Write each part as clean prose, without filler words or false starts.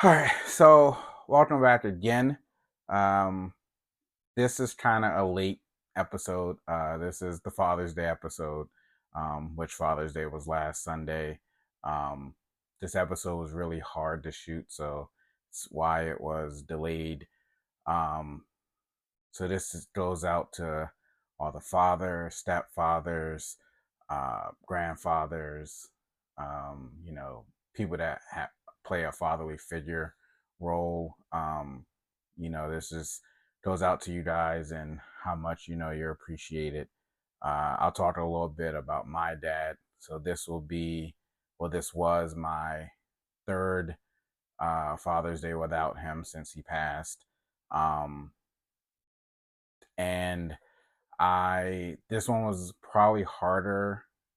All right, so welcome back again. Um, this is kind of a late episode. This is the Father's Day episode, which Father's Day was last Sunday. Um, this episode was really hard to shoot, so it's why it was delayed. Um, goes out to all the fathers, stepfathers, grandfathers, people that play a fatherly figure role. This just goes out to you guys and how much you're appreciated. I'll talk a little bit about my dad. So this was my third Father's Day without him since he passed. Um, and I this one was probably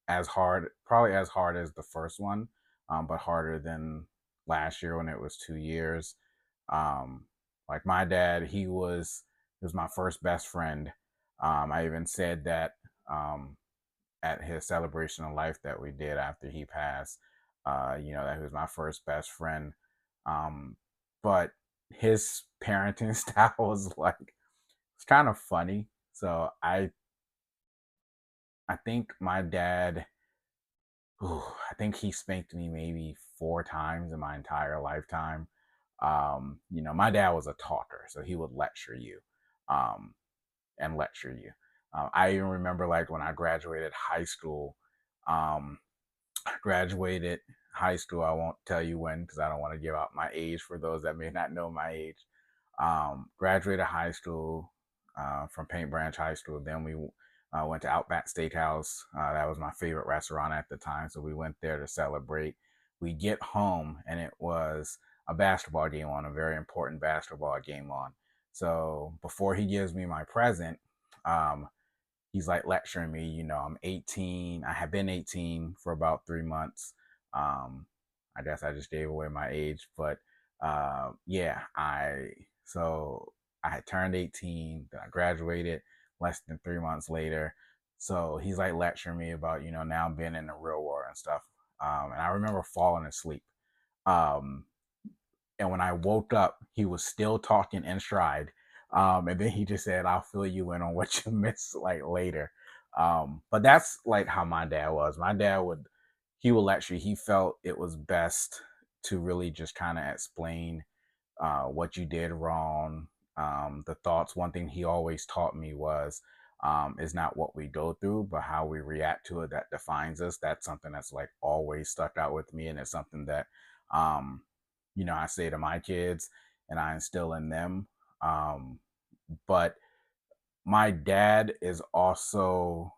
as hard as the first one, but harder than last year when it was 2 years. Um, like my dad, he was my first best friend. I even said that at his celebration of life that we did after he passed. That he was my first best friend. But his parenting style was like it's kind of funny. So I think my dad, I think he spanked me maybe 4 times in my entire lifetime. My dad was a talker, so he would lecture you, um, and lecture you. I even remember like when I graduated high school. Um, graduated high school. I won't tell you when because I don't want to give out my age for those that may not know my age. Graduated high school from Paint Branch High School. Then we went to Outback Steakhouse. That was my favorite restaurant at the time. So we went there to celebrate. We get home and it was a basketball game on, a very important basketball game on. So before he gives me my present, um, he's like lecturing me. I'm 18. I have been 18 for about 3 months. Um, I guess I just gave away my age, but yeah, I had turned 18. Then I graduated less than 3 months later. So he's like lecturing me about now being in the real world and stuff. And I remember falling asleep. Um, and when I woke up, he was still talking in stride. And then he just said, "I'll fill you in on what you missed like later." But that's like how my dad was. He would lecture. He felt it was best to really just kind of explain what you did wrong, the thoughts. One thing he always taught me was is not what we go through, but how we react to it that defines us. That's something that's like always stuck out with me, and it's something that um, I say to my kids and I instill in them. Um, but my dad is also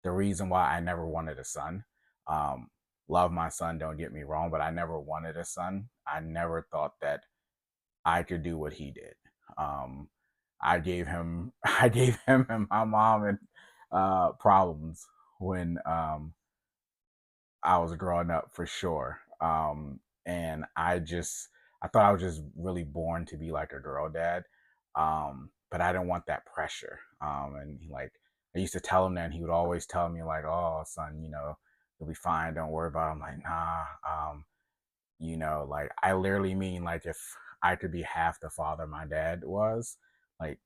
the reason why I never wanted a son. Um, love my son, don't get me wrong, but I never wanted a son. I never thought that I could do what he did. Um, I gave him and my mom and problems when I was growing up for sure. And I thought I was just really born to be like a girl dad. But I didn't want that pressure. And I used to tell him that, and he would always tell me like, "Oh, son, you'll be fine. Don't worry about it." I'm like, "Nah." Like I literally mean like if I could be half the father my dad was, like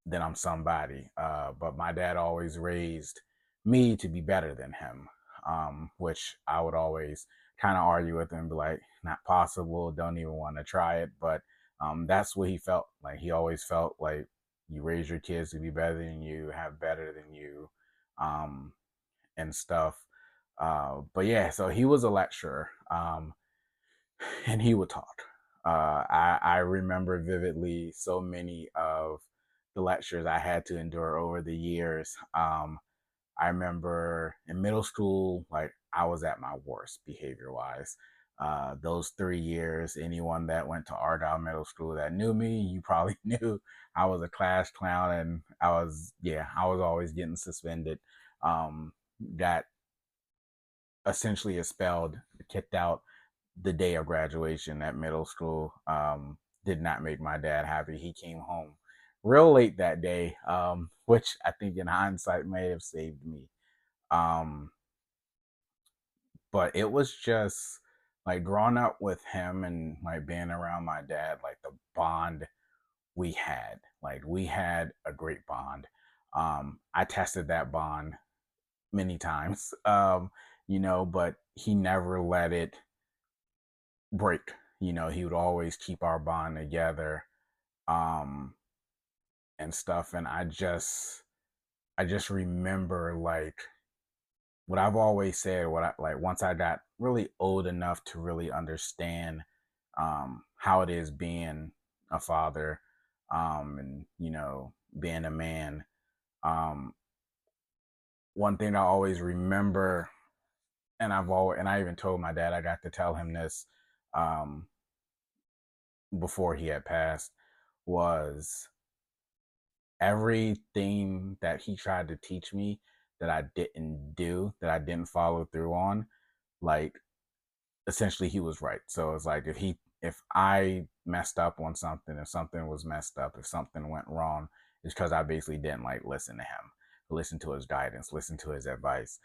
then I'm somebody. But my dad always raised me to be better than him, which I would always kind of argue with him, and be like, not possible, don't even want to try it. But that's what he felt like. He always felt like you raise your kids to be better than you, have better than you, um, and stuff. But yeah, so he was a lecturer, and he would talk. I remember vividly so many of the lectures I had to endure over the years. I remember in middle school, like I was at my worst behavior wise. Those 3 years, anyone that went to Argyle Middle School that knew me, you probably knew I was a class clown, and I was always getting suspended. Got essentially expelled, kicked out the day of graduation at middle school. Did not make my dad happy. He came home real late that day, which I think in hindsight may have saved me. Um, but it was just like growing up with him and like being around my dad, like the bond we had a great bond. I tested that bond many times, but he never let it break. He would always keep our bond together, um, and stuff. And I just remember like what I've always said. What I like once I got really old enough to really understand how it is being a father, and being a man. Um, One thing I always remember, and I even told my dad, I got to tell him this um, before he had passed, was everything that he tried to teach me that I didn't do, that I didn't follow through on, like essentially he was right. So it's like if I messed up on something, if something was messed up, if something went wrong, it's because I basically didn't like listen to him, listen to his guidance, listen to his advice.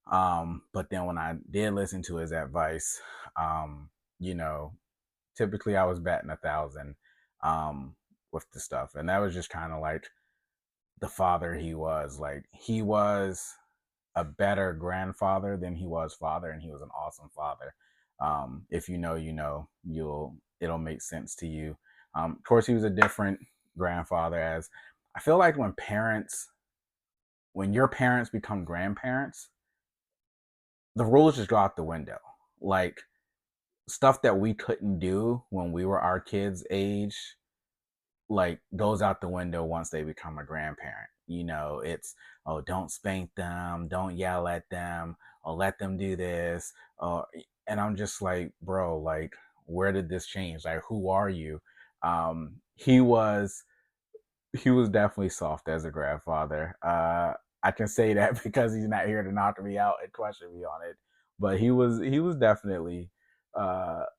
But then when I did listen to his advice, um, you know, typically I was batting 1,000 um with the stuff. And that was just kind of like the father he was. Like he was a better grandfather than he was father, and he was an awesome father. If you know, it'll make sense to you. Of course, he was a different grandfather. As I feel like when your parents become grandparents, the rules just go out the window. Like stuff that we couldn't do when we were our kids' age like goes out the window once they become a grandparent. It's, oh, don't spank them, don't yell at them, or let them do this. And I'm just like, bro, like, where did this change? Like, who are you? He was definitely soft as a grandfather. I can say that because he's not here to knock me out and question me on it. But he was definitely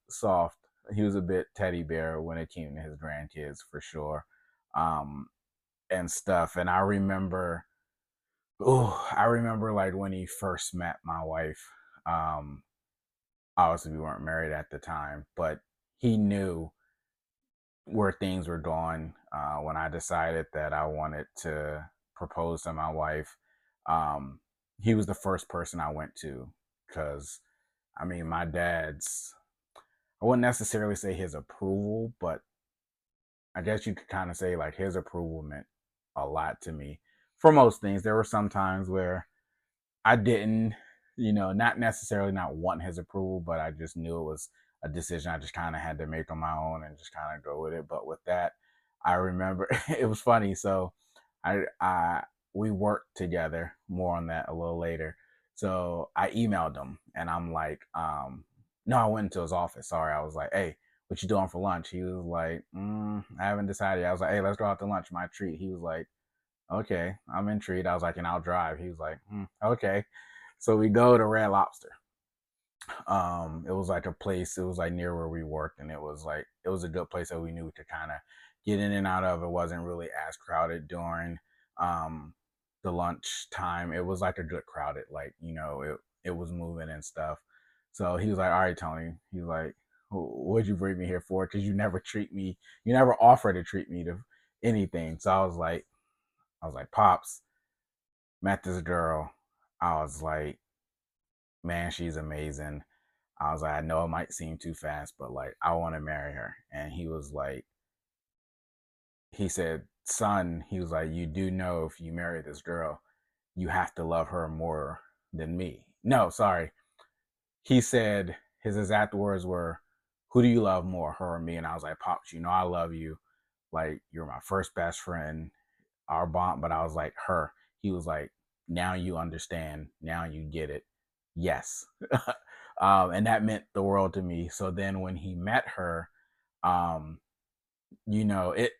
soft. He was a bit teddy bear when it came to his grandkids for sure, um, and stuff. And I remember like when he first met my wife. Um, Obviously, we weren't married at the time, but he knew where things were going when I decided that I wanted to propose to my wife. Um, he was the first person I went to because, I mean, my dad's, I wouldn't necessarily say his approval, but I guess you could kind of say like his approval meant a lot to me for most things. There were some times where I didn't, not necessarily not want his approval, but I just knew it was a decision I just kind of had to make on my own and just kind of go with it. But with that, I remember it was funny. So I we worked together. More on that a little later. So I emailed him and I'm like, no, I went into his office. Sorry, I was like, hey, what you doing for lunch? He was like, I haven't decided. I was like, hey, let's go out to lunch. My treat. He was like, okay, I'm intrigued. I was like, and I'll drive. He was like, okay. So we go to Red Lobster. It was like a place. It was like near where we worked, and it was a good place that we knew to kind of get in and out of. It wasn't really as crowded during um the lunch time. It was like a good crowded, like it was moving and stuff. So he was like, all right, Tony. He's like, what'd you bring me here for? Because you never offer to treat me to anything. So I was like, Pops, met this girl. I was like, man, she's amazing. I was like, I know it might seem too fast, but like, I want to marry her. And he was like, he said, son, he was like, you do know if you marry this girl, you have to love her more than me. No, sorry. He said, his exact words were, who do you love more, her or me? And I was like, Pops, I love you. Like, you're my first best friend, our bond. But I was like, her. He was like, now you understand. Now you get it. Yes. And that meant the world to me. So then when he met her, um, it,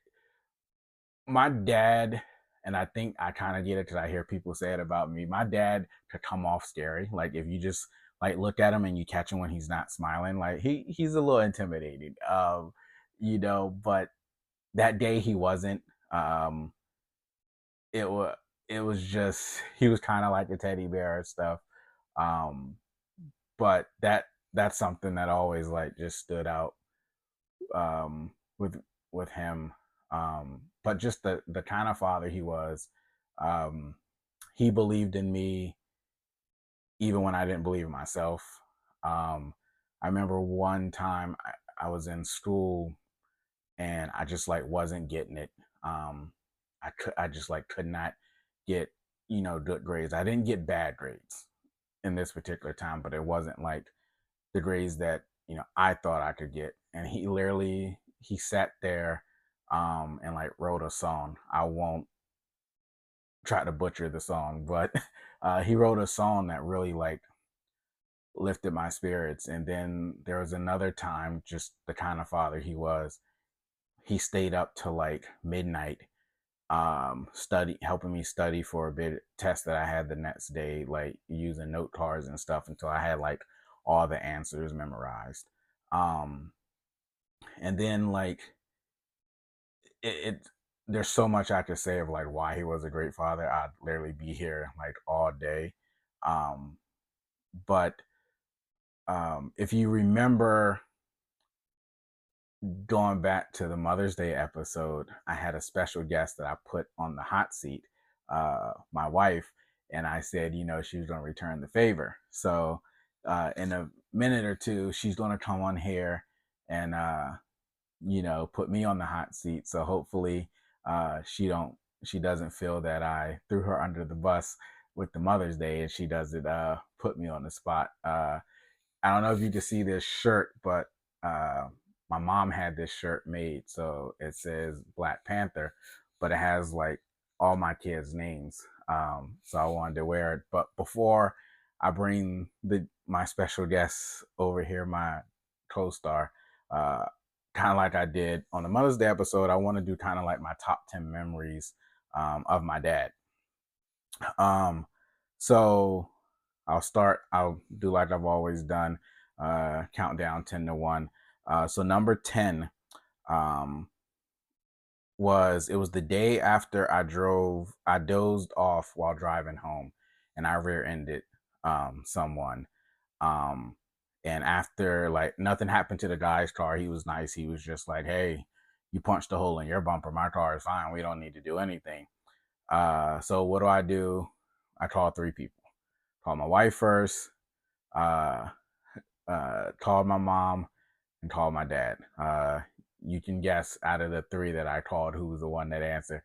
my dad, and I think I kind of get it because I hear people say it about me. My dad could come off scary. Like if you just like look at him and you catch him when he's not smiling, like he's a little intimidating. But that day he wasn't. Um, it was just he was kind of like a teddy bear and stuff. Um, but that's something that always like just stood out um, with him. But just the kind of father he was. Um, he believed in me even when I didn't believe in myself. I remember one time I was in school and I just like wasn't getting it. I just like could not get good grades. I didn't get bad grades in this particular time, but it wasn't like the grades that I thought I could get. And he sat there and like wrote a song. I won't try to butcher the song, but he wrote a song that really like lifted my spirits. And then there was another time, just the kind of father he was. He stayed up till like midnight, study helping me study for a bit test that I had the next day, like using note cards and stuff until I had like all the answers memorized. Um, and then like it there's so much I could say of like why he was a great father. I'd literally be here like all day. Um, but if you remember going back to the Mother's Day episode, I had a special guest that I put on the hot seat, my wife, and I said, she was going to return the favor. So, in a minute or two, she's going to come on here and, put me on the hot seat. So hopefully, she doesn't feel that I threw her under the bus with the Mother's Day, and she doesn't put me on the spot. I don't know if you can see this shirt, but uh, my mom had this shirt made. So it says Black Panther, but it has like all my kids' names. So I wanted to wear it. But before I bring my special guest over here, my co-star, uh, kind of like I did on the Mother's Day episode, I want to do kind of like my top 10 memories of my dad. Um, so I'll do like I've always done, countdown 10 to 1. So number 10 um, it was the day after I dozed off while driving home and I rear ended someone. Um, and after like nothing happened to the guy's car, he was nice. He was just like, hey, you punched a hole in your bumper. My car is fine. We don't need to do anything. So what do? I call three people. Call my wife first, uh, called my mom, and called my dad. You can guess out of the three that I called who was the one that answered.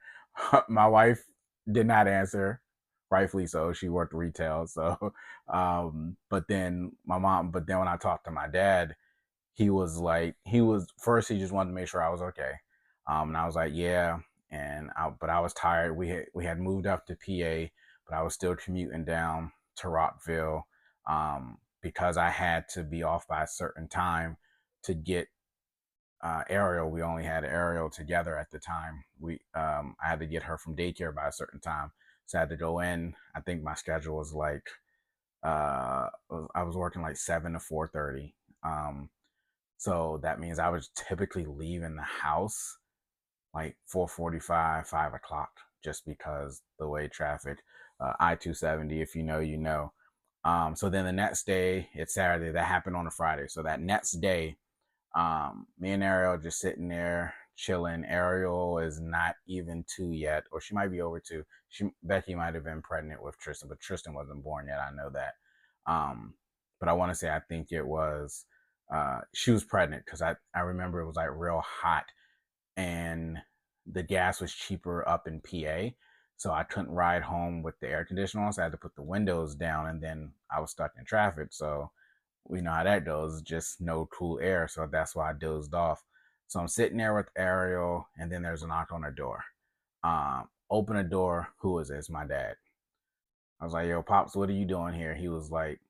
My wife did not answer, rightfully so. She worked retail, so. But then when I talked to my dad, he was first. He just wanted to make sure I was okay, and I was like, yeah. But I was tired. We had moved up to PA, but I was still commuting down to Rockville, because I had to be off by a certain time to get Ariel. We only had Ariel together at the time. I had to get her from daycare by a certain time, so I had to go in. I think my schedule was like I was working like 7 to 4:30. So that means I was typically leaving the house like 4:45, 5 o'clock, just because the way traffic, I-270, if you know, you know. So then the next day, it's Saturday. That happened on a Friday. So that next day, me and Ariel just sitting there chilling. Ariel is not even 2 yet, or she might be over 2. Becky might have been pregnant with Tristan, but Tristan wasn't born yet. I know that. Um, but I want to say I think it was she was pregnant because I remember it was like real hot and the gas was cheaper up in PA. So I couldn't ride home with the air conditioner on, so I had to put the windows down, and then I was stuck in traffic. So we know how that goes, just no cool air. So that's why I dozed off. So I'm sitting there with Ariel, and then there's a knock on the door. Open the door. Who is this? My dad. I was like, yo, Pops, what are you doing here? He was like,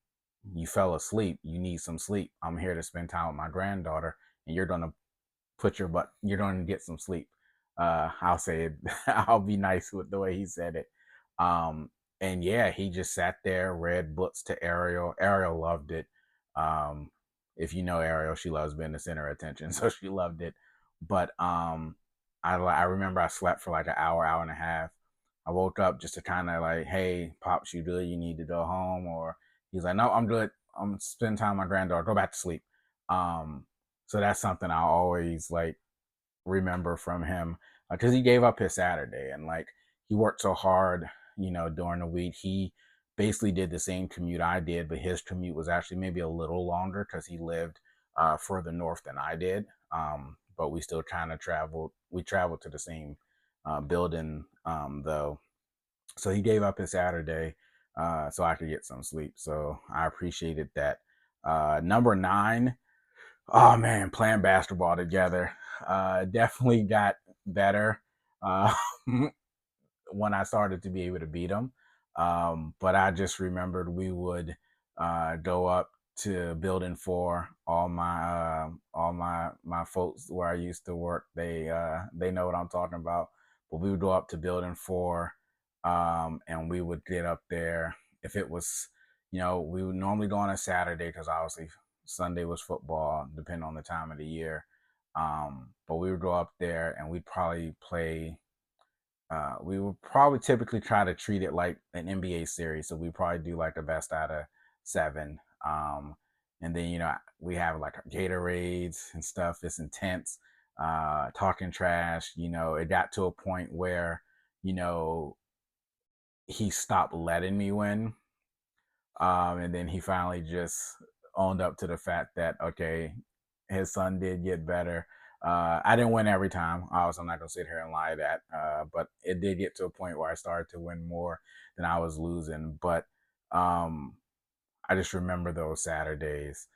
you fell asleep. You need some sleep. I'm here to spend time with my granddaughter, and you're going to get some sleep. I'll say it. I'll be nice with the way he said it. Um, and yeah, he just sat there, read books to Ariel. Ariel loved it. Um, if you know Ariel, she loves being the center of attention, so she loved it. But I remember I slept for like an hour, hour and a half. I woke up just to kind of like, hey, Pops, you good? You need to go home? Or he's like, no, I'm good. I'm spending time with my granddaughter. Go back to sleep. Um, so that's something I always like remember from him because he gave up his Saturday and like he worked so hard, during the week. He basically did the same commute I did, but his commute was actually maybe a little longer because he lived further north than I did. But we still kind of traveled. We traveled to the same building though. So he gave up his Saturday so I could get some sleep. So I appreciated that. Number nine, oh man, playing basketball together definitely got better uh, when I started to be able to beat him. But I just remembered we would go up to building four. All my folks where I used to work, they know what I'm talking about. But we would go up to building four, and we would get up there if it was, we would normally go on a Saturday because obviously Sunday was football, depending on the time of the year. But we would go up there and we'd probably play we would probably typically try to treat it like an NBA series. So we probably do like the best out of seven. And then, we have like Gatorades and stuff. It's intense. Talking trash. It got to a point where, you know, he stopped letting me win. And then he finally just owned up to the fact that, okay, his son did get better. I didn't win every time. Obviously, I'm not gonna sit here and lie that, but it did get to a point where I started to win more than I was losing. But um, I just remember those Saturdays,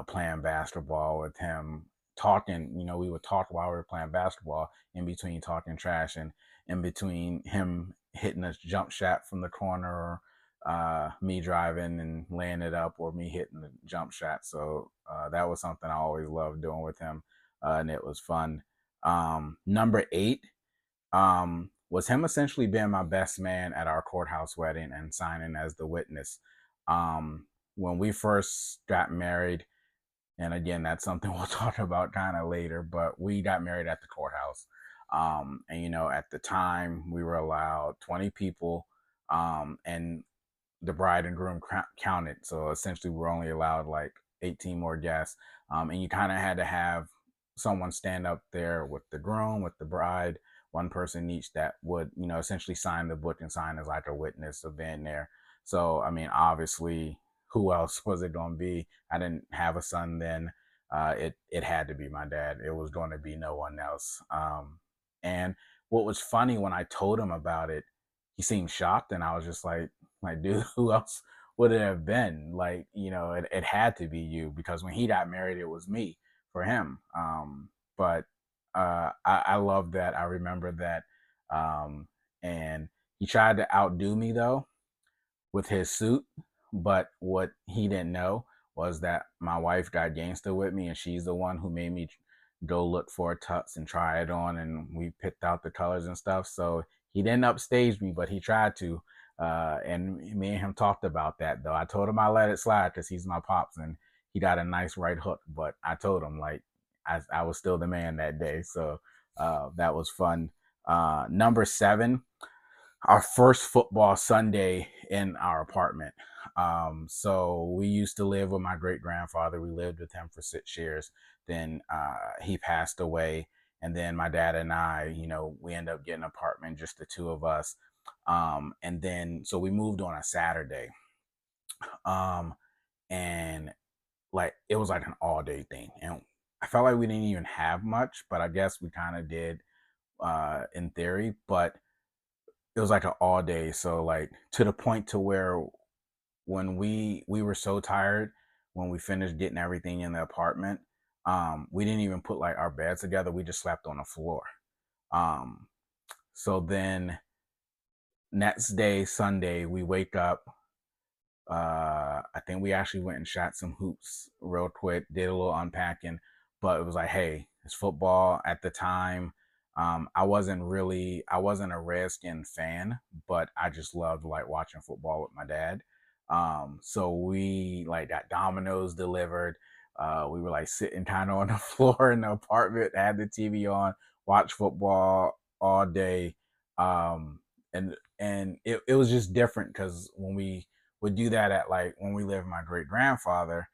playing basketball with him, talking. We would talk while we were playing basketball, in between talking trash, and in between him hitting a jump shot from the corner, or me driving and laying it up, or me hitting the jump shot. So that was something I always loved doing with him, and it was fun. Number eight, was him essentially being my best man at our courthouse wedding and signing as the witness. When we first got married, and again, that's something we'll talk about kind of later, but we got married at the courthouse. And, at the time, we were allowed 20 people, and the bride and groom counted. So essentially, we're only allowed like 18 more guests. And you kind of had to have someone stand up there with the groom, with the bride, one person each that would, essentially sign the book and sign as like a witness of being there. So, I mean, obviously, who else was it going to be? I didn't have a son then. It had to be my dad. It was going to be no one else. And what was funny when I told him about it, he seemed shocked, and I was just like, dude, who else would it have been? Like, it had to be you, because when he got married, it was me for him. But I love that. I remember that. And he tried to outdo me though with his suit, but what he didn't know was that my wife got gangster with me, and she's the one who made me go look for a tux and try it on, and we picked out the colors and stuff. So he didn't upstage me, but he tried to. And me and him talked about that though. I told him I let it slide because he's my pops, and he got a nice right hook. But I told him like I was still the man that day. So that was fun. Number seven, our first football Sunday in our apartment. So we used to live with my great grandfather. We lived with him for 6 years. Then he passed away, and then my dad and I, we ended up getting an apartment, just the two of us. And then so we moved on a Saturday, um, and like it was like an all day thing, and I felt like we didn't even have much, but I guess we kind of did in theory. But it was like an all day, so like to the point to where when we were so tired when we finished getting everything in the apartment, we didn't even put like our beds together. We just slept on the floor. um so then next day, Sunday, we wake up. I think we actually went and shot some hoops real quick, did a little unpacking, but it was like, hey, it's football at the time. I wasn't a Redskin fan, but I just loved like watching football with my dad. So we like got Domino's delivered. We were like sitting kind of on the floor in the apartment, had the TV on, watch football all day. And it was just different because when would do that at like when we lived with my great grandfather.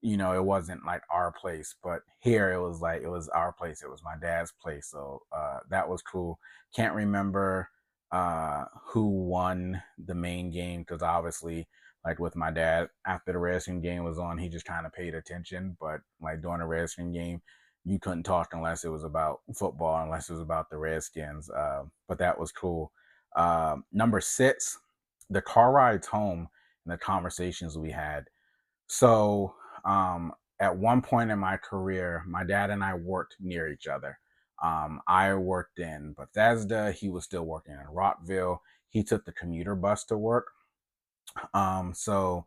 It wasn't like our place, but here it was like it was our place. It was my dad's place. So that was cool. Can't remember who won the main game because obviously, like with my dad, after the Redskins game was on, he just kind of paid attention. But like during the Redskins game, you couldn't talk unless it was about football, unless it was about the Redskins. But that was cool. Number six, the car rides home and the conversations we had. So, at one point in my career, my dad and I worked near each other. I worked in Bethesda. He was still working in Rockville. He took the commuter bus to work. So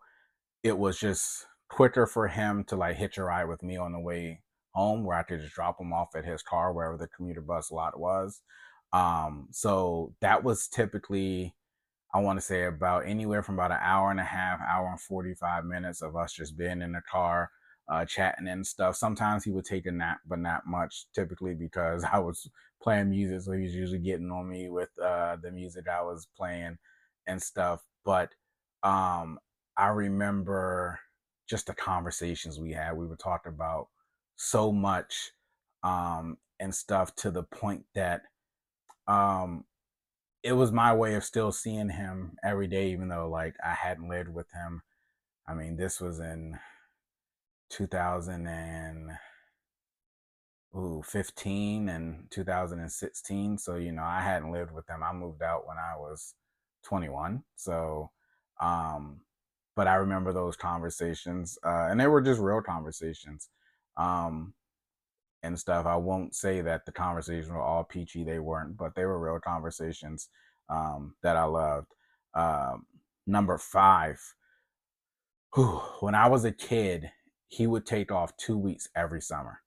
it was just quicker for him to like hitch a ride with me on the way home, where I could just drop him off at his car wherever the commuter bus lot was. So that was typically, I want to say, about anywhere from about an hour and a half, hour and 45 minutes of us just being in the car, chatting and stuff. Sometimes he would take a nap, but not much, typically because I was playing music. So he was usually getting on me with the music I was playing and stuff. But um, I remember just the conversations we had. We would talk about so much and stuff, to the point that um, it was my way of still seeing him every day, even though like I hadn't lived with him. I mean, this was in 2015 and 2016. So, I hadn't lived with him. I moved out when I was 21. So, um, but I remember those conversations, and they were just real conversations. Um, and stuff. I won't say that the conversations were all peachy. They weren't, but they were real conversations that I loved. Um, Number five, when I was a kid, he would take off 2 weeks every summer.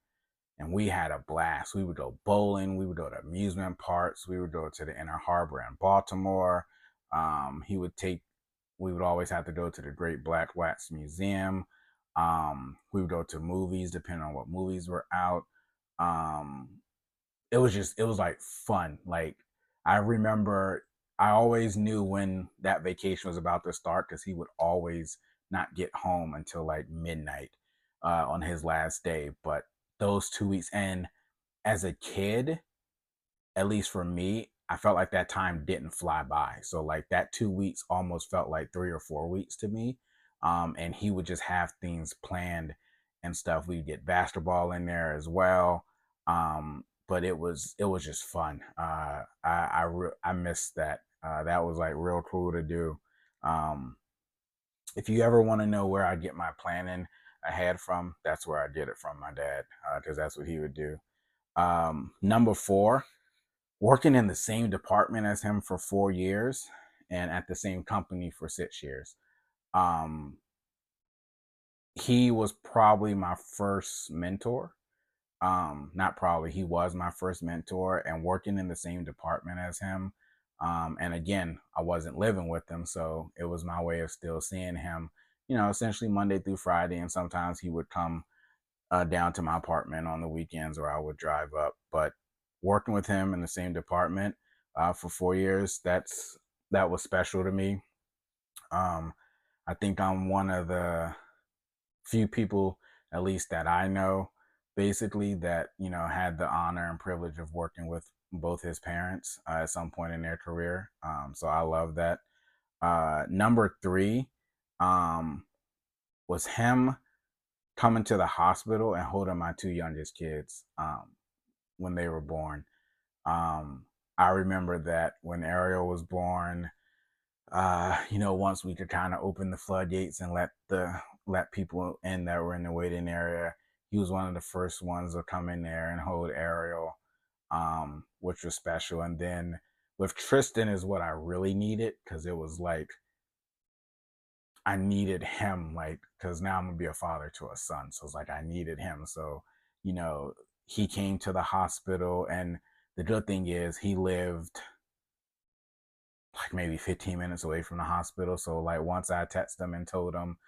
And we had a blast. We would go bowling. We would go to amusement parks. We would go to the Inner Harbor in Baltimore. He would take. We would always have to go to the Great Black Wax Museum. We would go to movies, depending on what movies were out. Um, it was like fun. Like, I remember I always knew when that vacation was about to start because he would always not get home until like midnight on his last day. But those 2 weeks, and as a kid, at least for me, I felt like that time didn't fly by. So like that 2 weeks almost felt like 3 or 4 weeks to me. And he would just have things planned and stuff. We'd get basketball in there as well. But it was just fun. I missed that. That was like real cool to do. Um, if you ever want to know where I get my planning ahead from, that's where I get it from, my dad, because that's what he would do. Number four, working in the same department as him for 4 years and at the same company for 6 years. Um, he was probably my first mentor. Not probably, he was my first mentor, and working in the same department as him. And again, I wasn't living with him, so it was my way of still seeing him, essentially Monday through Friday. And sometimes he would come down to my apartment on the weekends, or I would drive up. But working with him in the same department for 4 years, that was special to me. Um, I think I'm one of the few people, at least that I know, basically, that had the honor and privilege of working with both his parents at some point in their career. So I love that. Number three um, was him coming to the hospital and holding my two youngest kids when they were born. Um, I remember that when Ariel was born, once we could kind of open the floodgates and let people in that were in the waiting area, he was one of the first ones to come in there and hold Ariel, which was special. And then with Tristan is what I really needed, because it was like I needed him, like, because now I'm gonna be a father to a son. So it's like I needed him. So, you know, he came to the hospital, and the good thing is he lived like maybe 15 minutes away from the hospital. So like once I texted him and told him,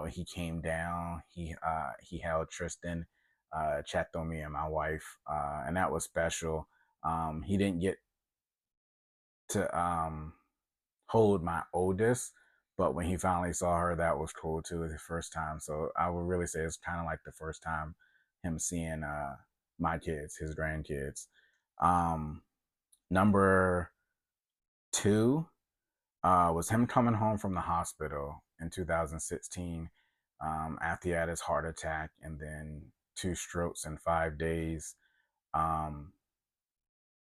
he came down, he held Tristan, checked on me and my wife, and that was special. He didn't get to hold my oldest, But when he finally saw her, that was cool too, the first time. So I would really say it's kind of like the first time him seeing my kids, his grandkids. Um, Number two was him coming home from the hospital in 2016 after he had his heart attack and then 2 strokes in 5 days. Um,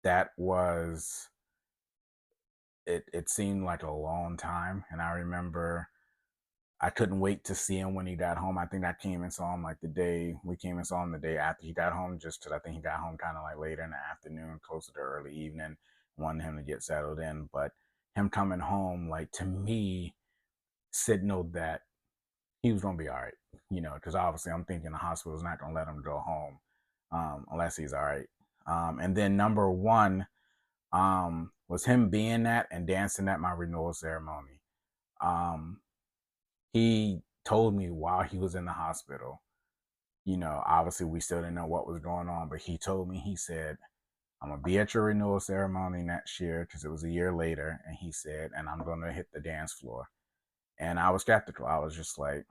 that was it seemed like a long time, and I remember I couldn't wait to see him when he got home. I think I came and saw him like the day we came and saw him the day after he got home, just because I think he got home kind of like later in the afternoon, closer to early evening. Wanted him to get settled in, but him coming home, like to me, signaled that he was gonna be all right. Because obviously I'm thinking the hospital's not gonna let him go home unless he's all right. And then number one was him being that and dancing at my renewal ceremony. Um, he told me while he was in the hospital, obviously we still didn't know what was going on, but he told me, he said, I'm going to be at your renewal ceremony next year because it was a year later. And he said, and I'm going to hit the dance floor. And I was skeptical. I was just like,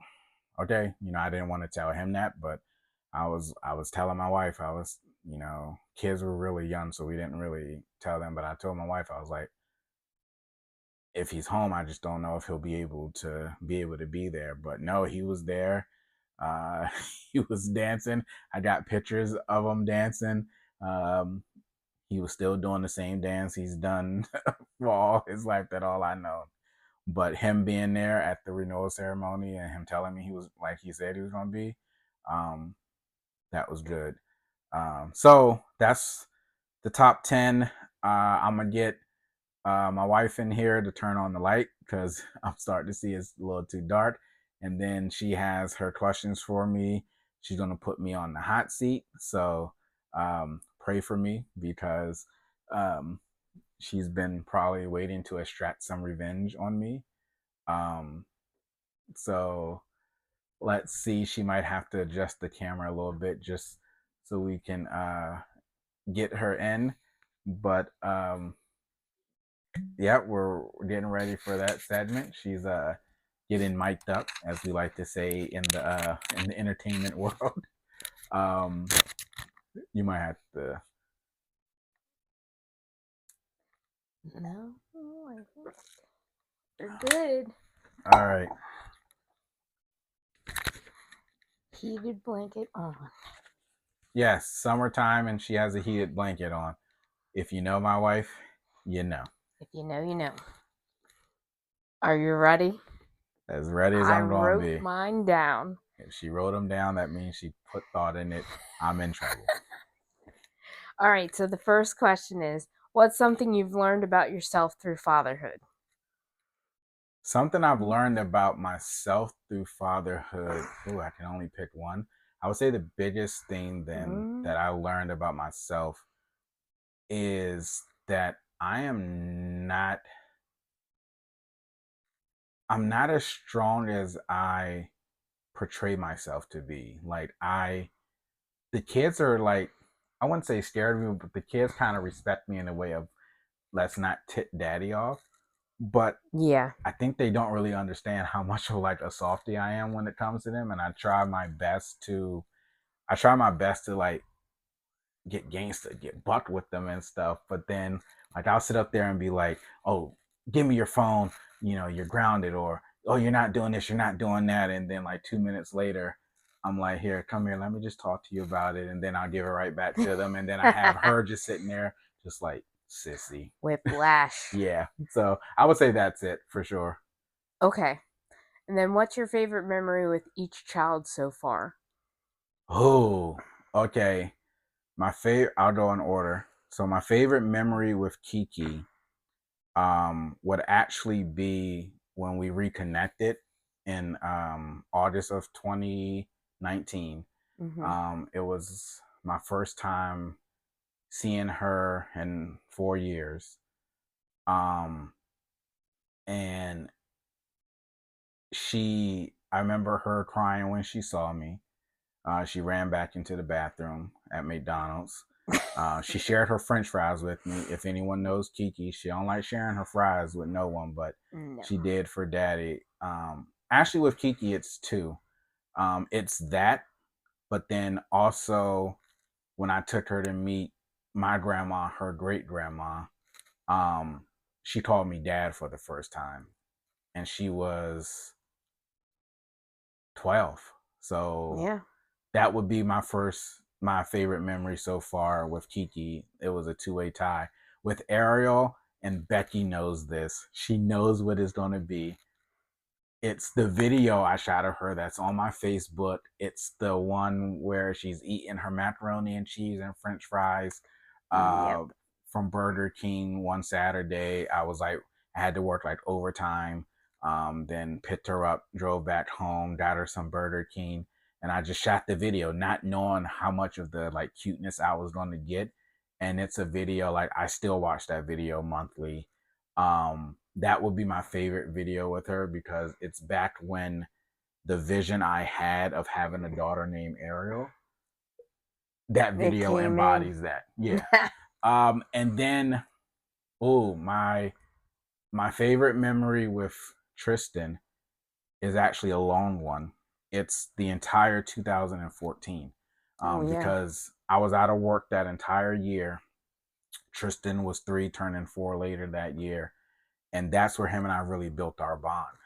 okay, I didn't want to tell him that, but I was telling my wife, kids were really young, so we didn't really tell them. But I told my wife, I was like, if he's home, I just don't know if he'll be able to be there. But no, he was there. Uh, he was dancing. I got pictures of him dancing. Um, he was still doing the same dance he's done for all his life, that all I know. But him being there at the renewal ceremony and him telling me he was like he said he was gonna be, um, that was good. So that's the top 10. I'm gonna get my wife in here to turn on the light because I'm starting to see it's a little too dark. And then she has her questions for me. She's going to put me on the hot seat. So pray for me because um, she's been probably waiting to extract some revenge on me. Um, so let's see. She might have to adjust the camera a little bit just so we can get her in. But yeah, we're getting ready for that segment. She's getting mic'd up, as we like to say in the entertainment world. Um, you might have to. No, I think they're good. All right. Heated blanket on. Yes, summertime, and she has a heated blanket on. If you know my wife, you know. If you know, you know. Are you ready? As ready as I I'm gonna wrote be. mine down. If she wrote them down, that means she put thought in it. I'm in trouble. All right, so the first question is, what's something you've learned about yourself through fatherhood? Something I've learned about myself through fatherhood. Ooh, I can only pick one. I would say the biggest thing then that I learned about myself is that I'm not as strong as I portray myself to be. Like the kids are like, I wouldn't say scared of me, but the kids kind of respect me in a way of let's not tit daddy off. But Yeah. I think they don't really understand how much of like a softy I am when it comes to them, and I try my best to like get gangster, get bucked with them and stuff. But then like I'll sit up there and be like, "Oh, give me your phone. You're grounded," or "Oh, you're not doing this, you're not doing that." And then like 2 minutes later, I'm like, "Here, come here. Let me just talk to you about it." And then I'll give it right back to them. And then I have her just sitting there, just like sissy. Whiplash. Yeah. So I would say that's it for sure. Okay. And then what's your favorite memory with each child so far? Oh, okay. My favorite. I'll go in order. So my favorite memory with Kiki would actually be when we reconnected in August of 2019. Mm-hmm. It was my first time seeing her in 4 years. Um, and I remember her crying when she saw me. She ran back into the bathroom at McDonald's. She shared her French fries with me. If anyone knows Kiki, she don't like sharing her fries with no one, but No. she did for Daddy. Actually, with Kiki, it's two. It's that, but then also when I took her to meet my grandma, her great grandma, um, she called me dad for the first time, and she was 12. So Yeah. that would be my favorite memory so far with Kiki. It was a two-way tie. With Ariel, and Becky knows this. She knows what it's going to be. It's the video I shot of her that's on my Facebook. It's the one where she's eating her macaroni and cheese and French fries uh, Yep. from Burger King one Saturday. I had to work like overtime. Then picked her up, drove back home, got her some Burger King, and I just shot the video, not knowing how much of the like cuteness I was going to get. And it's a video like I still watch that video monthly. That would be my favorite video with her because it's back when the vision I had of having a daughter named Ariel. That It video came in. embodies that. Yeah. And then my favorite memory with Tristan is actually a long one. It's the entire 2014. Oh yeah. Because I was out of work that entire year. Tristan was 3, turning 4 later that year. And that's where him and I really built our bond.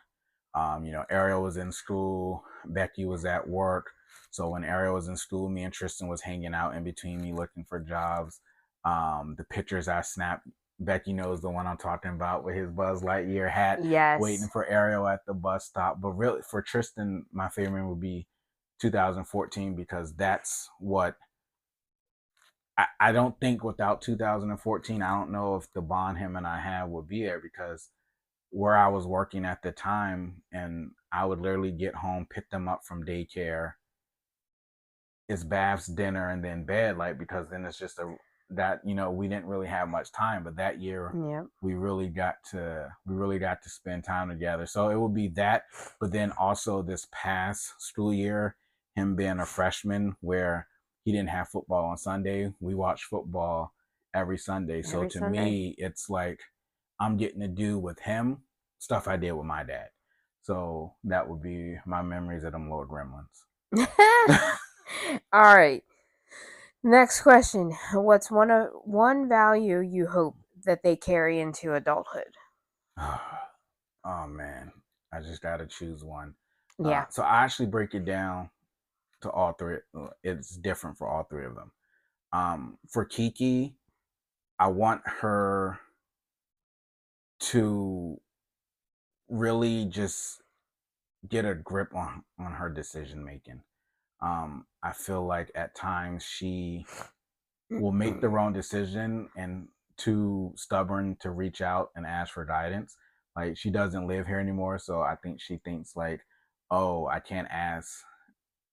Ariel was in school, Becky was at work. So when Ariel was in school, me and Tristan was hanging out in between me looking for jobs. The pictures I snapped, Becky knows the one I'm talking about with his Buzz Lightyear hat, waiting Yes. for Ariel at the bus stop. But really, for Tristan, my favorite would be 2014 because that's what I don't think without 2014, I don't know if the bond him and I have would be there because where I was working at the time, and I would literally get home, pick them up from daycare, it's baths, dinner, and then bed. Like because then it's just a that we didn't really have much time, but that year Yep. we really got to spend time together. So it would be that, but then also this past school year, him being a freshman, where he didn't have football on Sunday, we watched football every Sunday. So Every to Sunday. me, it's like I'm getting to do with him stuff I did with my dad. So that would be my memories of them little gremlins. All right. Next question. What's one value you hope that they carry into adulthood? Oh man, I just got to choose one. Yeah. So I actually break it down to all three. It's different for all three of them. For Kiki, I want her to really just get a grip on her decision making. I feel like at times she will make the wrong decision and too stubborn to reach out and ask for guidance. Like she doesn't live here anymore, so I think she thinks like, oh, I can't ask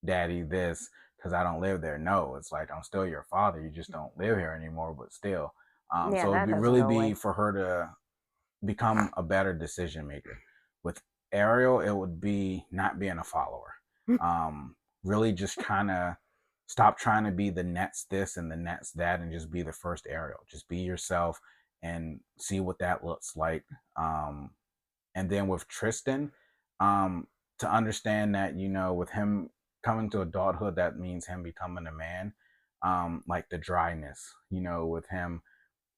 daddy this because I don't live there. No, it's like I'm still your father. You just don't live here anymore, but still. Yeah, So it'd that be doesn't really go be away. for her to become a better decision maker. With Ariel, it would be not being a follower. Really just kind of stop trying to be the next this and the next that and just be the first Ariel. Just be yourself and see what that looks like. And then with Tristan, to understand that, with him coming to adulthood, that means him becoming a man. Like the dryness, with him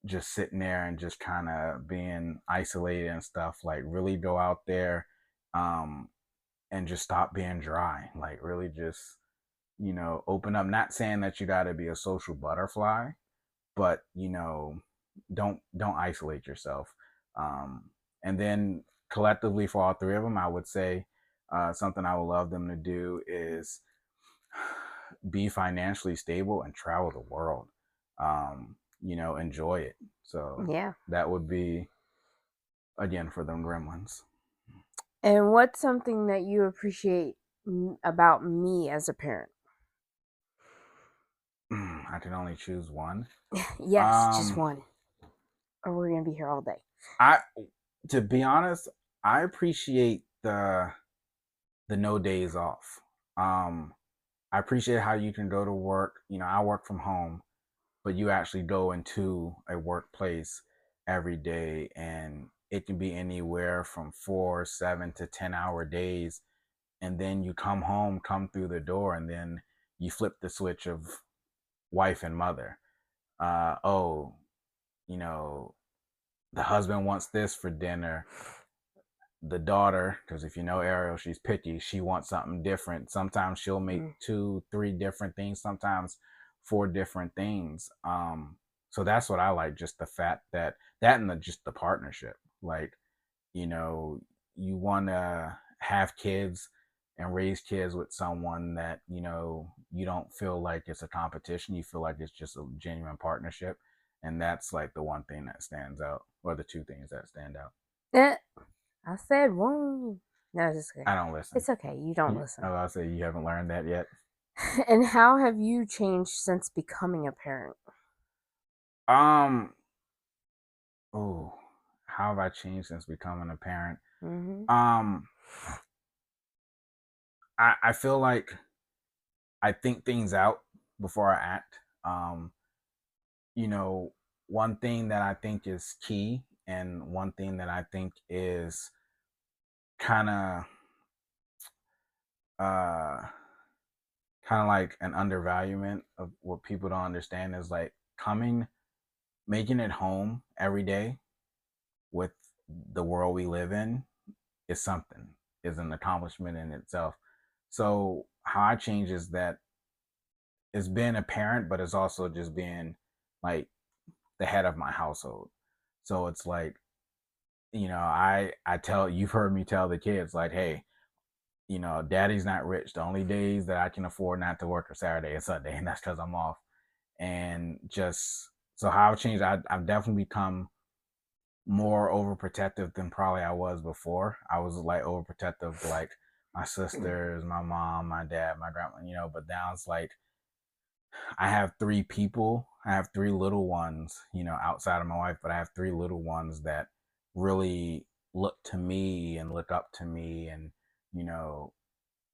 just sitting there and just kind of being isolated and stuff, like really go out there um and just stop being dry, like really just open up, not saying that you got to be a social butterfly, but don't isolate yourself. And then collectively for all three of them, I would say something I would love them to do is be financially stable and travel the world. Enjoy it. So Yeah. that would be again for them gremlins. And what's something that you appreciate about me as a parent? I can only choose one. Yes, just Um, one. Or we're going to be here all day. I to be honest, I appreciate the no days off. I appreciate how you can go to work. I work from home, but you actually go into a workplace every day, and it can be anywhere from 4, 7 to 10 hour days, and then you come home, come through the door, and then you flip the switch of wife and mother. Oh, you know, the husband wants this for dinner. The daughter, because if you know Ariel, she's picky. She wants something different. Sometimes she'll make Mm. 2, 3 different things. Sometimes 4 different things. So that's what I like. Just the fact that and just the partnership. Like, you know, you want to have kids and raise kids with someone that you don't feel like it's a competition. You feel like it's just a genuine partnership, and that's like the one thing that stands out, or the two things that stand out. Eh, I said one. No, it's okay. I don't listen. It's okay. You don't listen. I'll say you haven't learned that yet. And how have you changed since becoming a parent? Um. Oh, how have I changed since becoming a parent? Mm-hmm. Um. I feel like I think things out before I act. You know, one thing that I think is key, and one thing that I think is kind of uh kind of like an undervaluement of what people don't understand is like making it home every day with the world we live in is something, is an accomplishment in itself. So how I change is that it's being a parent, but it's also just being like the head of my household. So it's like, I tell, you've heard me tell the kids like, hey, daddy's not rich. The only days that I can afford not to work are Saturday and Sunday, and that's because I'm off. And just so how I've changed, I've definitely become more overprotective than probably I was before. I was like overprotective to like my sisters, my mom, my dad, my grandma, but now it's like I have 3 people. I have 3 little ones, outside of my wife, but I have 3 little ones that really look to me and look up to me and, you know,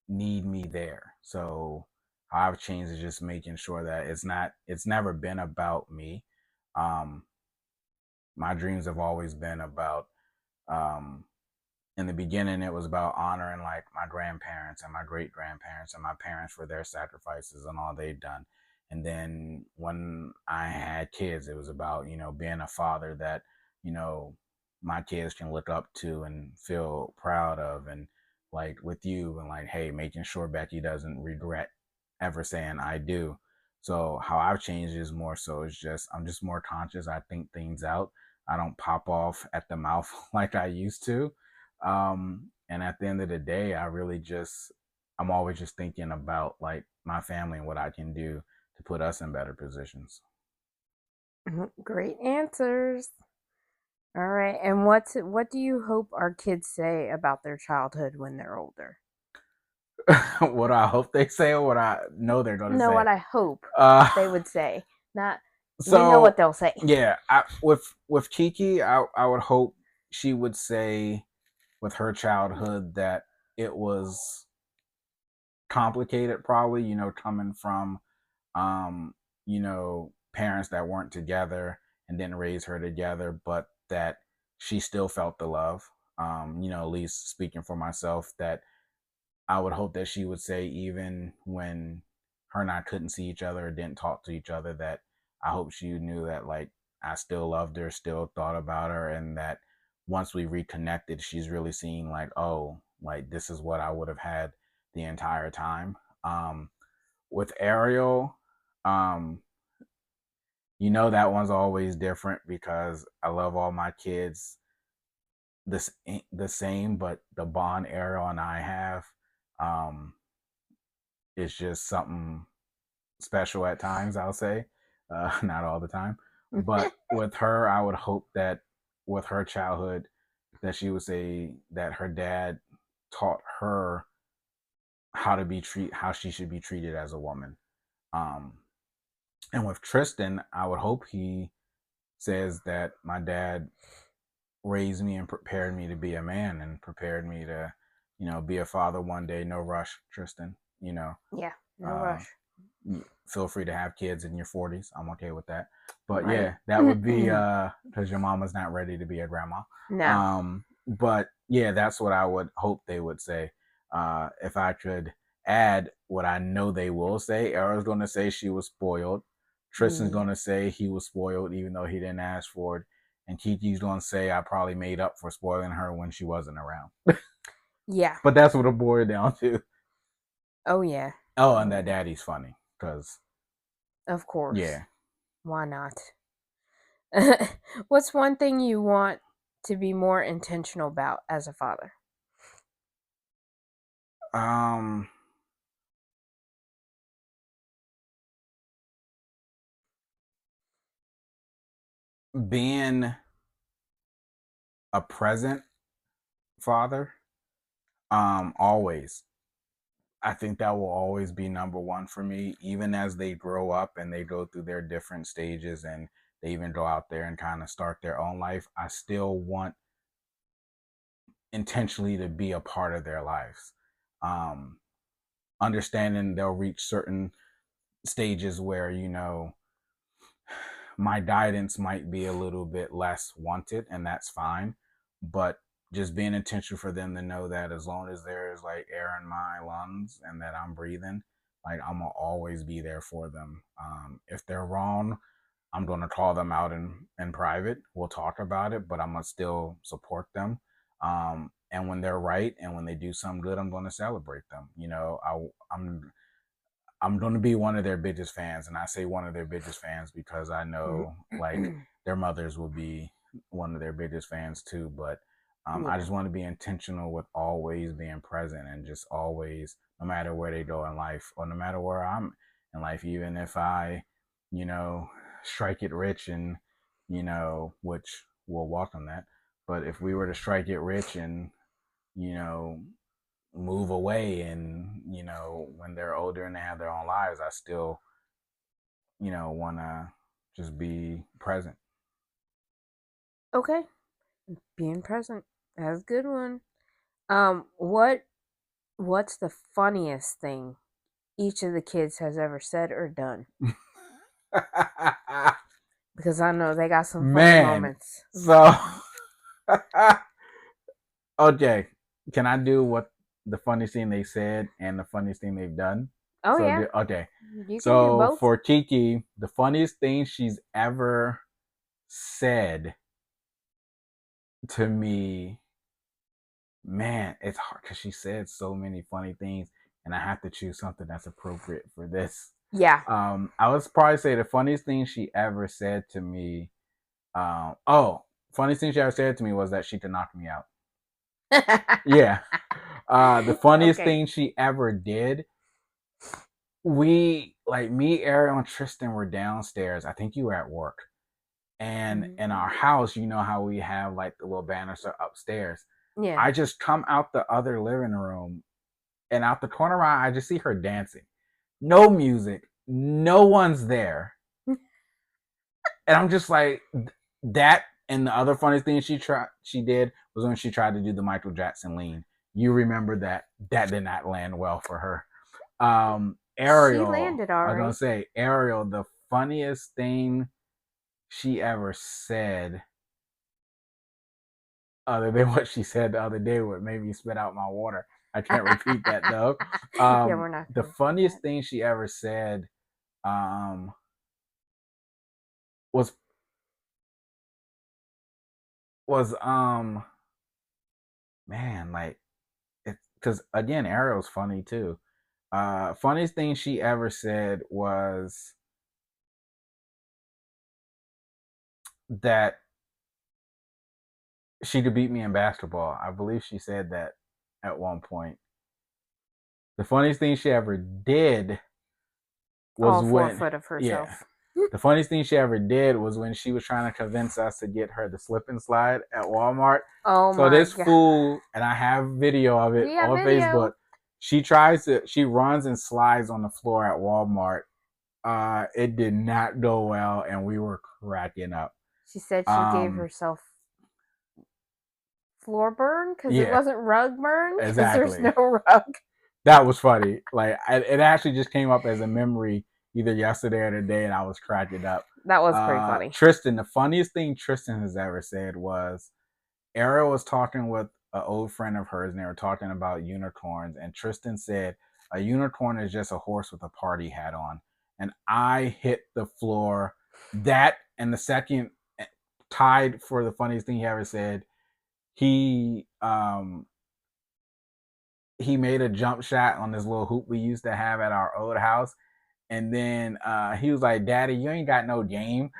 need me there. So how I've changed is just making sure that it's never been about me. Um, my dreams have always been about um, in the beginning it was about honoring like my grandparents and my great grandparents and my parents for their sacrifices and all they've done. And then when I had kids, it was about being a father that you know my kids can look up to and feel proud of, and like with you, and like, hey, making sure Becky doesn't regret ever saying I do. So how I've changed is more so it's just I'm just more conscious. I think things out. I don't pop off at the mouth like I used to. And at the end of the day, I'm always just thinking about like my family and what I can do to put us in better positions. Great answers. All right. And what do you hope our kids say about their childhood when they're older? What I hope they say, or what I know they're going to No, say. what I hope Uh, they would say. Not you know what so they'll say. yeah, with Kiki, I would hope she would say with her childhood that it was complicated, probably, coming from parents that weren't together and didn't raise her together, but that she still felt the love. At least speaking for myself, that I would hope that she would say, even when her and I couldn't see each other or didn't talk to each other, that I hope she knew that like I still loved her, still thought about her, and that once we reconnected, she's really seeing like, oh, like this is what I would have had the entire time. With Ariel, um, that one's always different because I love all my kids this the same, but the bond Ariel and I have um, is just something special at times. I'll say, not all the time, but with her, I would hope that with her childhood, that she would say that her dad taught her how she should be treated as a woman. Um, and with Tristan, I would hope he says that my dad raised me and prepared me to be a man and prepared me to, be a father one day. No rush, Tristan. Yeah, no Uh, rush. feel free to have kids in your 40s. I'm okay with that. But Right. yeah, that would be because your mama's not ready to be a grandma. No. But yeah, that's what I would hope they would say. If I could add what I know they will say, Era's going to say she was spoiled. Tristan's going Yeah. to say he was spoiled even though he didn't ask for it. And Kiki's going to say I probably made up for spoiling her when she wasn't around. Yeah. But that's what it boiled down to. Oh yeah. Oh, Oh and that yeah. daddy's funny because, Of course. yeah. Why not? What's one thing you want to be more intentional about as a father? Um, being a present father, always. I think that will always be number one for me, even as they grow up and they go through their different stages and they even go out there and kind of start their own life. I still want intentionally to be a part of their lives. Um, Understanding they'll reach certain stages where, my guidance might be a little bit less wanted, and that's fine. But just being intentional for them to know that as long as there's like air in my lungs and that I'm breathing, like I'm gonna always be there for them. If they're wrong, I'm gonna call them out in private. We'll talk about it, but I'm gonna still support them. And when they're right and when they do something good, I'm gonna celebrate them. I'm going to be one of their biggest fans, and I say one of their biggest fans because I know like their mothers will be one of their biggest fans too. But I Yeah. just want to be intentional with always being present and just always, no matter where they go in life or no matter where I'm in life, even if I, you know, strike it rich and which we'll welcome that. But if we were to strike it rich and you know move away and when they're older and they have their own lives, I still want to just be present. Okay. Being present. That's a good one. What's the funniest thing each of the kids has ever said or done? Because I know they got some funny Man, moments. so okay, can I do what the funniest thing they said and the funniest thing they've done? Oh So yeah, okay, you can do so both. for Kiki, the funniest thing she's ever said to me, man, it's hard because she said so many funny things, and I have to choose something that's appropriate for this. Yeah. I would probably say the funniest thing she ever said to me. Oh, funniest thing she ever said to me was that she could knock me out. Yeah. The funniest Okay. thing she ever did. We like me, Ariel, and Tristan were downstairs. I think you were at work, and in our Mm, house, you know how we have like the little banister upstairs. yeah. I just come out the other living room and out the corner of my eye, I just see her dancing. No music, no one's there, and I'm just like that. And the other funny thing she did was when she tried to do the Michael Jackson lean. You remember that did not land well for her. She Ariel, landed I was gonna alright. say Ariel. The funniest thing she ever said, other than what she said the other day, what made me spit out my water. I can't repeat that though. Yeah, we're not The gonna repeat that. funniest thing she ever said um, was was man, like it, because again Ariel's funny too. Funniest thing she ever said was that she could beat me in basketball. I believe she said that at one point. The funniest thing she ever did was All 4 when, foot of yeah, herself. the funniest thing she ever did was when she was trying to convince us to get her the slip and slide at Walmart. Oh So my this god. fool, and I have video of it We have on Facebook. video. She runs and slides on the floor at Walmart. It did not go well, and we were cracking up. She said she gave Um, herself floor burn because it yeah, wasn't rug burn because there's exactly. no rug. That was funny. Like it actually just came up as a memory either yesterday or today, and I was cracking up. That was pretty funny. Tristan, the funniest thing Tristan has ever said was Ariel was talking with an old friend of hers, and they were talking about unicorns. And Tristan said, "A unicorn is just a horse with a party hat on." And I hit the floor. That and the second tied for the funniest thing he ever said. He um he made a jump shot on this little hoop we used to have at our old house, and then he was like, "Daddy, you ain't got no game."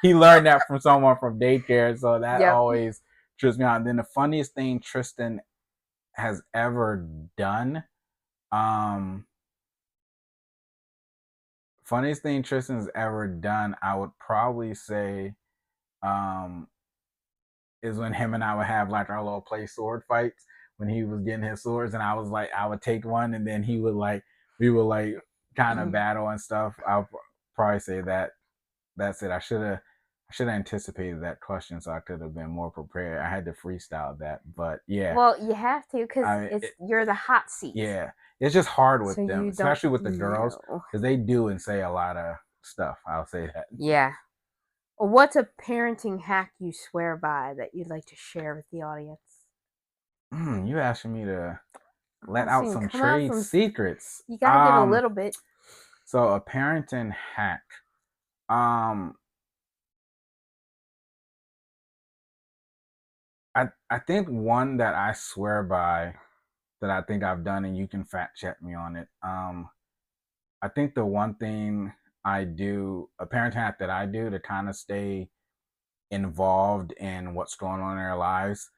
He learned that from someone from daycare, so that Yep. always trips me out. And then the funniest thing Tristan has ever done, um, funniest thing Tristan's ever done, I would probably say, um, is when him and I would have like our little play sword fights when he was getting his swords, and I was like, I would take one, and then he would like, we would like kind of battle and stuff. I'll probably say that that's it. I should have anticipated that question so I could have been more prepared. I had to freestyle that, but yeah, Well, you have to because I mean, you're the hot seat, yeah, it's just hard so with them, you don't especially with the girls, know. because they do and say a lot of stuff. I'll say that. Yeah. What's a parenting hack you swear by that you'd like to share with the audience? You asking me to let Oh, out soon some come out trade some. secrets. You got to give a little bit. So a parenting hack. Um, I think one that I swear by that I think I've done, and you can fact check me on it. I think the one thing I do, a parenting hack that I do to kind of stay involved in what's going on in their lives,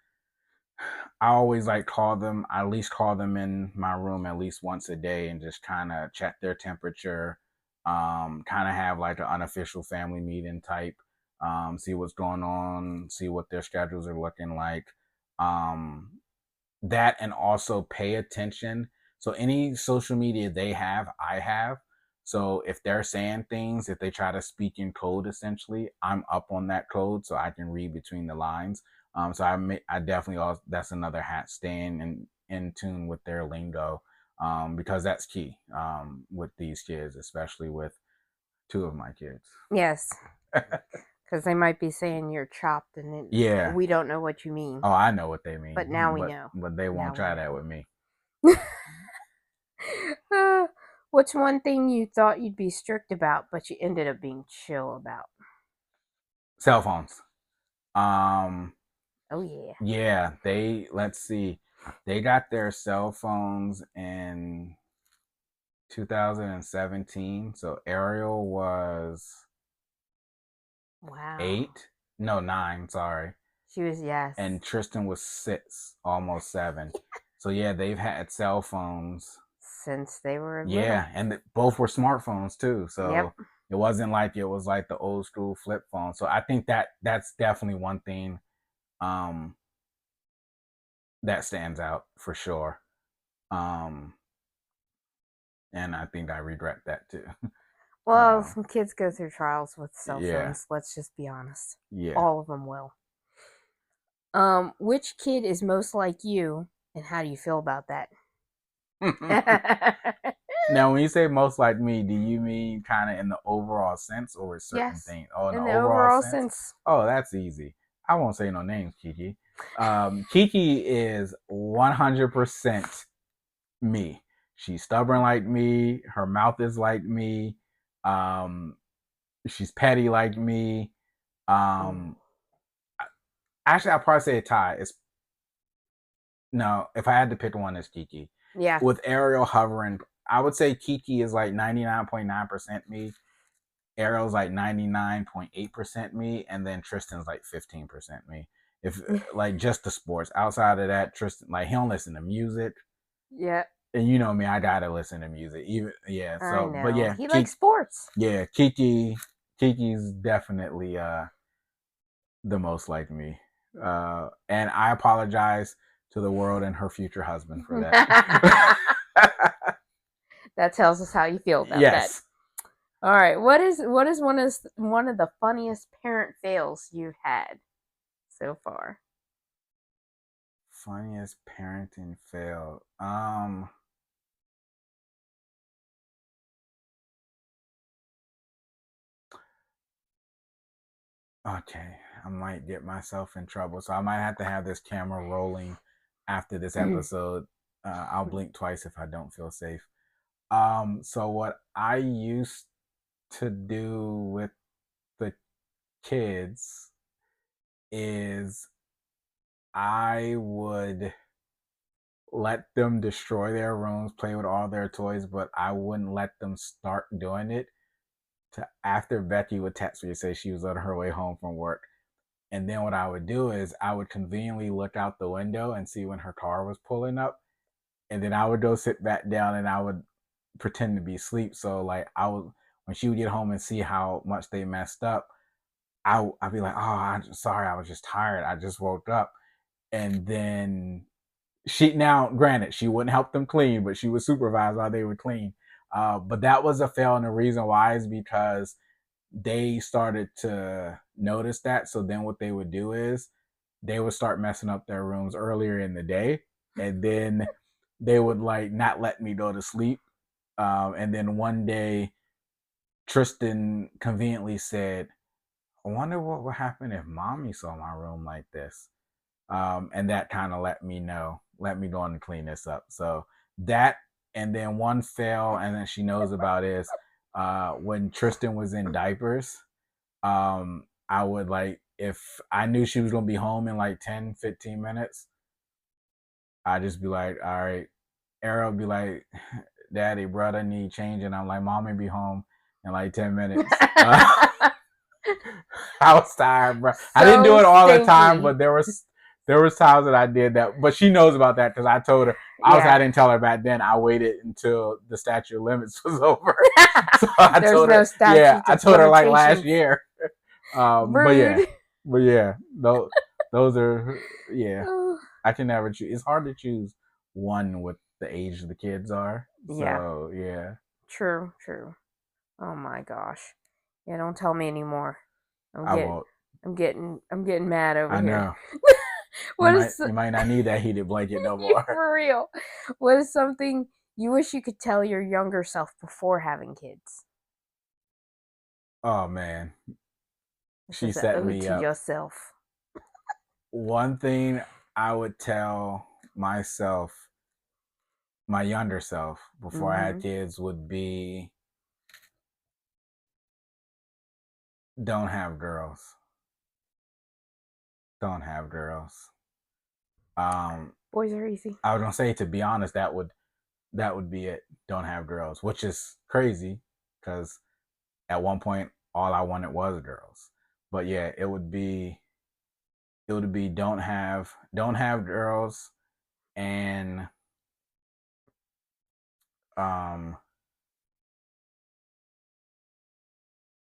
I always like call them, I at least call them in my room at least once a day and just kind of check their temperature, kind of have like an unofficial family meeting type, see what's going on, see what their schedules are looking like. Um, that and also pay attention. So any social media they have, I have. So if they're saying things, if they try to speak in code, essentially, I'm up on that code so I can read between the lines. So I definitely also, that's another hat, staying in tune with their lingo, because that's key, with these kids, especially with two of my kids. Yes, because they might be saying you're chopped and Yeah. we don't know what you mean. Oh, I know what they But mean, now we but know. they Now won't we try that know. with me. Uh, what's one thing you thought you'd be strict about, but you ended up being chill about? Cell phones. Um, Oh, yeah. yeah, let's see, they got their cell phones in 2017. So Ariel was Wow. 8, no 9, sorry, She was, yes. and Tristan was 6, almost 7. So yeah, they've had cell phones. Since they were little. Yeah, and both were smartphones too. Yep. So it wasn't like it was like the old school flip phone. So I think that's definitely one thing, um, that stands out for sure. Um, and I think I regret that too. Well, Uh, some kids go through trials with cell yeah, phones. Let's just be honest. yeah. All of them will. Which kid is most like you, and how do you feel about that? Now, when you say most like me, do you mean kind of in the overall sense or certain Yes, things? Oh, in the in the overall overall sense. sense. Oh, that's easy. I won't say no names, Kiki. Kiki is 100% me. She's stubborn like me. Her mouth is like me. Um, she's petty like me. Mm. Um, Actually, I'll probably say a tie. It's No, if I had to pick one, it's Kiki. Yeah. With Ariel hovering, I would say Kiki is like 99.9% me. Ariel's like 99.8% me, and then Tristan's like 15% me. If like just the sports. Outside of that, Tristan, like, he don't listen to music. Yeah, And you know me, I gotta listen to music. Even yeah, I so but know. yeah, He likes sports. Kiki's definitely the most like me. And I apologize to the world and her future husband for that. That tells us how you feel about that. Yes. All right. What is one of the funniest parent fails you've had so far? Funniest parenting fail. Okay, I might get myself in trouble, so I might have to have this camera rolling after this episode. I'll blink twice if I don't feel safe. So what I used to do with the kids is I would let them destroy their rooms, play with all their toys, but I wouldn't let them start doing it to after Becky would text me and say she was on her way home from work. And then what I would do is I would conveniently look out the window and see when her car was pulling up. And then I would go sit back down and I would pretend to be asleep. So like I would when she would get home and see how much they messed up, I'd be like, oh, I'm sorry, I was just tired. I just woke up. And then she now granted she wouldn't help them clean, but she would supervise while they would clean. But that was a fail, and the reason why is because they started to notice that. So then what they would do is they would start messing up their rooms earlier in the day, and then they would like not let me go to sleep. And then one day, Tristan conveniently said, "I wonder what would happen if mommy saw my room like this." And that kind of let me go on and clean this up. So that, and then one fail, and then she knows about is when Tristan was in diapers. I would like if I knew she was gonna be home in like 10, 15 minutes, I'd just be like, all right. Arrow would be like, Daddy, brother, need change, and I'm like, Mommy be home in like 10 minutes. I was tired, bro. I didn't do So it all the time, stinky. but there was times that I did that. But she knows about that because I told her. Obviously, Yeah. I didn't tell her back then. I waited until the statute of limits was over. So I There's told no her, yeah, statutes I of told her like last limitations. year. But yeah, Rude. those are yeah. I can never choose. It's hard to choose one with the age the kids are. Yeah, So yeah, true, true. Oh my gosh. Yeah, don't tell me anymore. I'm I get won't. I'm getting mad over I here. know What is you might not need that heated blanket no more. for real? What is something you wish you could tell your younger self before having kids? Oh man, This she is an set ode me to up. yourself. One thing I would tell myself, my younger self, before I had Mm-hmm. kids would be don't have girls. Don't have girls. Um, Boys are easy. I was gonna say to be honest, that would be it. Don't have girls, which is crazy because at one point all I wanted was girls. But yeah, it would be don't have girls and um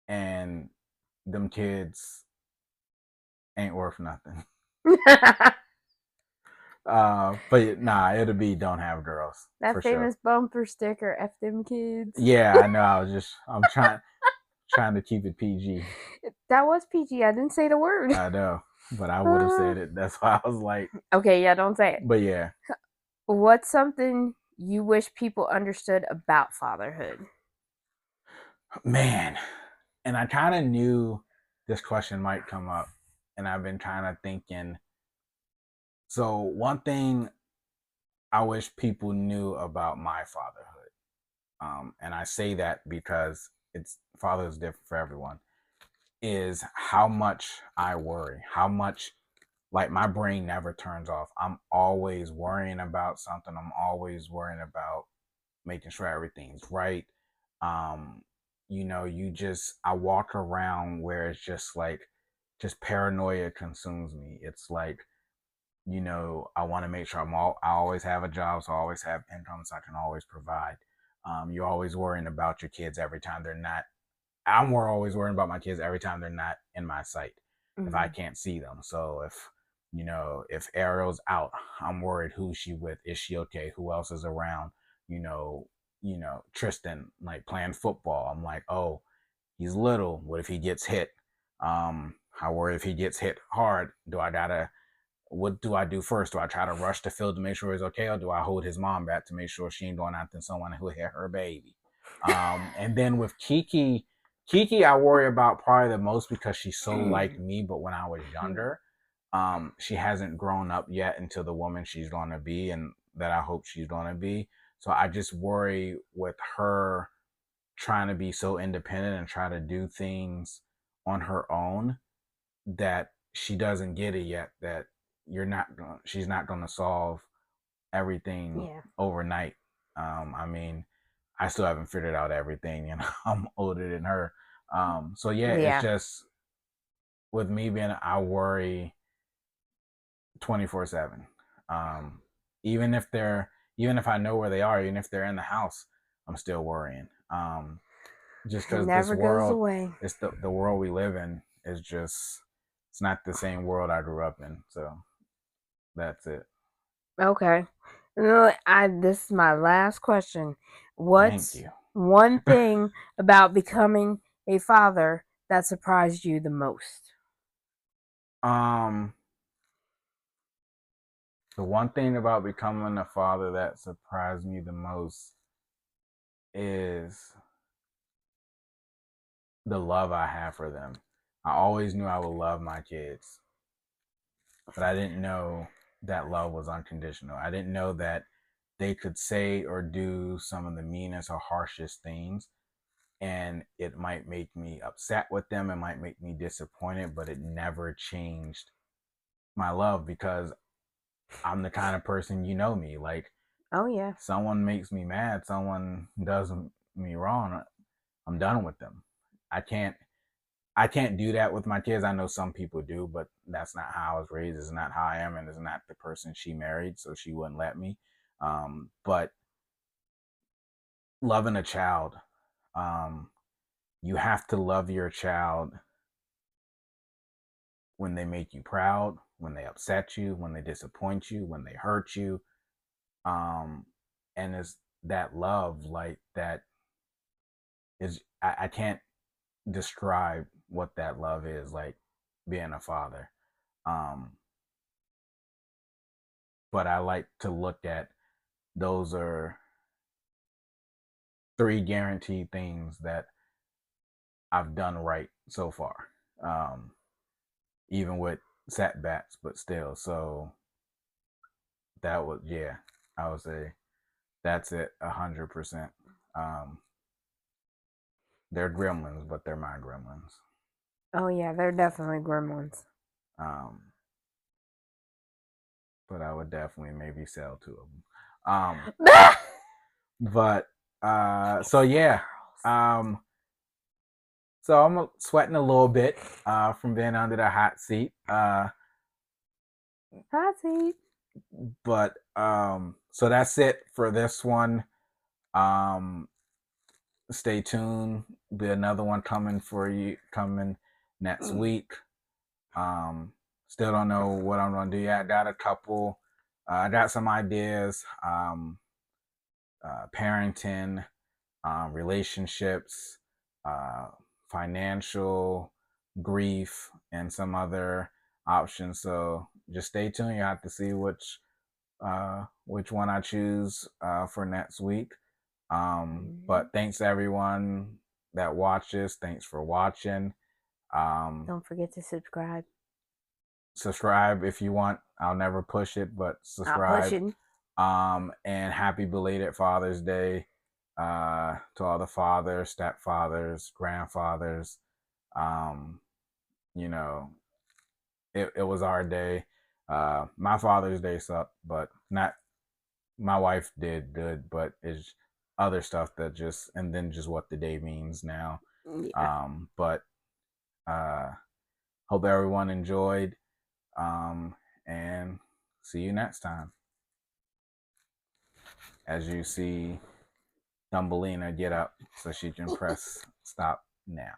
and them kids ain't worth nothing. But nah, it'll be don't have girls for That sure. famous bumper sticker, F them kids. Yeah, I know. I'm trying to keep it PG. That was PG. I didn't say the word. I know, but I would have said it. That's why I was like, Okay, yeah, don't say it. but yeah, What's something you wish people understood about fatherhood? man. And I kind of knew this question might come up, and I've been kind of thinking. So one thing I wish people knew about my fatherhood, and I say that because it's father is different for everyone, is how much I worry, how much like my brain never turns off. I'm always worrying about something. I'm always worrying about making sure everything's right. Um, I walk around where it's just like just paranoia consumes me. It's like, I want to make sure I always have a job, so I always have income so I can always provide. You're always worrying about your kids every time they're not. Always worrying about my kids every time they're not in my sight. If I Mm-hmm. can't see them, so if Ariel's out, I'm worried who's she with? Is she okay? Who else is around? You know, Tristan like playing football. I'm like, oh, he's little. What if he gets hit? I worry if he gets hit hard. What do I do first? Do I try to rush the field to make sure he's okay, or do I hold his mom back to make sure she ain't going after someone who hit her baby? And then with Kiki, Kiki, I worry about probably the most because she's so like me. But when I was younger, she hasn't grown up yet into the woman she's going to be, and that I hope she's going to be. So I just worry with her trying to be so independent and try to do things on her own that she doesn't get it yet. That she's not going to solve everything Yeah. overnight. I mean, I still haven't figured out everything, and I'm older than her. So yeah, it's Yeah. just with me being, I worry 24/7. Um, even if even if I know where they are, even if they're in the house, I'm still worrying. Just It because this never goes world, away. it's the world we live in is just, it's not the same world I grew up in. So that's it. Okay. No, this is my last question. Thank What's you. one thing about becoming a father that surprised you the most? um, the one thing about becoming a father that surprised me the most is the love I have for them. I always knew I would love my kids, but I didn't know that love was unconditional. I didn't know that they could say or do some of the meanest or harshest things, and it might make me upset with them. It might make me disappointed, but it never changed my love because I'm the kind of person, you know me. Like, Oh yeah. someone makes me mad, someone does me wrong, I'm done with them. I can't I can't do that with my kids. I know some people do, but that's not how I was raised. It's not how I am, and it's not the person she married, so she wouldn't let me. But loving a child, um, you have to love your child when they make you proud, when they upset you, when they disappoint you, when they hurt you. Um, and it's that love, like that is, I can't describe what that love is like being a father. Um, but I like to look at, those are three guaranteed things that I've done right so far. Um, even with setbacks, but still. So that was, yeah, I would say that's it 100%. Um, they're gremlins, but they're my gremlins. Oh yeah, they're definitely gremlins. Um, but I would definitely maybe sell two of them. But so It's the yeah. girls. Um, so I'm sweating a little bit from being under the hot seat. Hot seat. But so that's it for this one. Um, stay tuned. Be another one coming for you, coming next week. Um, still don't know what I'm gonna do yet. I got a couple. I got some ideas. Parenting, relationships, uh, financial, grief, and some other options. So just stay tuned. You have to see which one I choose for next week. But thanks everyone that watches. Thanks for watching. Um, Don't forget to subscribe. subscribe if you want. I'll never push it, but I'll push subscribe. it. And happy belated Father's Day to all the fathers, stepfathers, grandfathers. Um, you know, it was our day. My Father's Day sucked, but not, my wife did good, but it's other stuff that just, and then just what the day means now. Yeah. But uh, hope everyone enjoyed, um, and see you next time. As you see Thumbelina get up so she can press stop now.